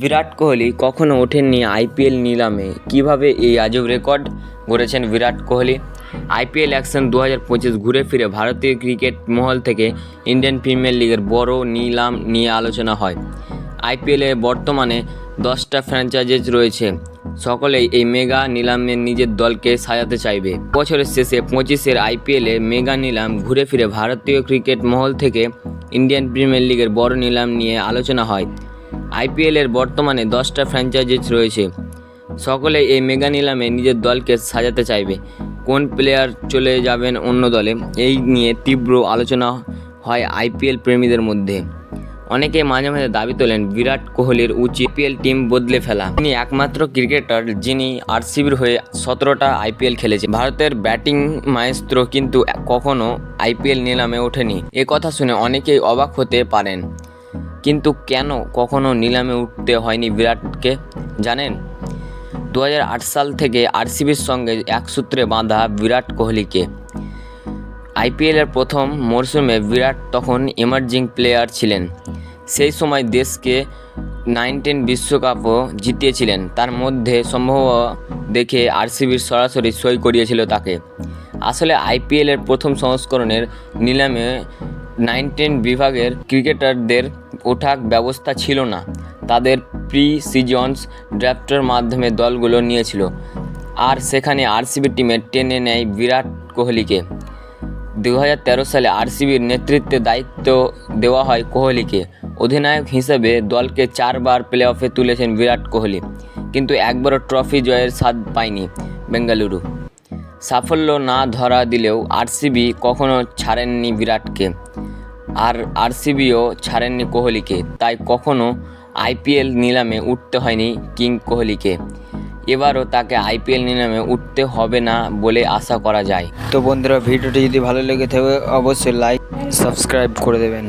বিরাট কোহলি কখনো ওঠেননি আইপিএল নিলামে, কিভাবে এই আজব রেকর্ড গড়েছেন বিরাট কোহলি। আইপিএল অ্যাকশন 2025 ঘুরে ফিরে ভারতীয় ক্রিকেট মহল থেকে ইন্ডিয়ান প্রিমিয়ার লিগের বড় নিলাম নিয়ে আলোচনা হয়। আইপিএলে বর্তমানে 10টা ফ্র্যাঞ্চাইজিস রয়েছে, সকলেই এই মেগা নিলামে নিজের দলকে সাজাতে চাইবে। বছরের শেষে 25-এর আইপিএলে মেগা নিলাম ঘুরে ফিরে ভারতীয় ক্রিকেট মহল থেকে ইন্ডিয়ান প্রিমিয়ার লিগের বড় নিলাম নিয়ে আলোচনা হয়। আইপিএলের বর্তমানে 10টা ফ্র্যাঞ্চাইজিস রয়েছে, সকলে এই মেগা নিলামে নিজের দলকে সাজাতে চাইবে। কোন প্লেয়ার চলে যাবেন অন্য দলে, এই নিয়ে তীব্র আলোচনা হয় আইপিএল প্রেমীদের মধ্যে। অনেকে মাঝে মাঝে দাবি তোলেন বিরাট কোহলির উচিত আইপিএল টিম বদলে ফেলা। তিনি একমাত্র ক্রিকেটার যিনি আরসিবির হয়ে 17টা আইপিএল খেলেছেন। ভারতের ব্যাটিং মায়েস্ত্রো কিন্তু কখনো আইপিএল নিলামে ওঠেনি। এ কথা শুনে অনেকেই অবাক হতে পারেন, কিন্তু কেন কখনো নিলামে উঠতে হয়নি বিরাটকে জানেন? 2008 সাল থেকে আরসিবির সঙ্গে এক সূত্রে বাঁধা বিরাট কোহলিকে। আইপিএলের প্রথম মরশুমে বিরাট তখন এমার্জিং প্লেয়ার ছিলেন। সেই সময় দেশকে 19 বিশ্বকাপও জিতিয়েছিলেন। তার মধ্যে সম্ভব দেখে আরসিবির সরাসরি সই করিয়েছিল তাকে। আসলে আইপিএলের প্রথম সংস্করণের নিলামে 19 বিভাগের ক্রিকেটারদের ওঠার ব্যবস্থা ছিল না। তাদের প্রি সিজনস ড্রাফটের মাধ্যমে দলগুলো নিয়েছিল, আর সেখানে আরসিবি টিমে টেনে নেয় বিরাট কোহলিকে। 2013 সালে আরসিবির নেতৃত্বে দায়িত্ব দেওয়া হয় কোহলিকে। অধিনায়ক হিসেবে দলকে 4 বার প্লে অফে তুলেছেন বিরাট কোহলি, কিন্তু একবারও ট্রফি জয়ের স্বাদ পায়নি বেঙ্গালুরু। সাফল্য না ধরা দিলেও আরসিবি কখনো ছাড়েননি বিরাটকে, আর আরসিবিও ছাড়েননি কোহলিকে। তাই কখনো আইপিএল নিলামে উঠতে হয়নি কিং কোহলিকে। এবারও তাকে আইপিএল নিলামে উঠতে হবে না বলে আশা করা যায়। তো বন্ধুরা, ভিডিওটি যদি ভালো লেগে থাকে অবশ্যই লাইক সাবস্ক্রাইব করে দেবেন।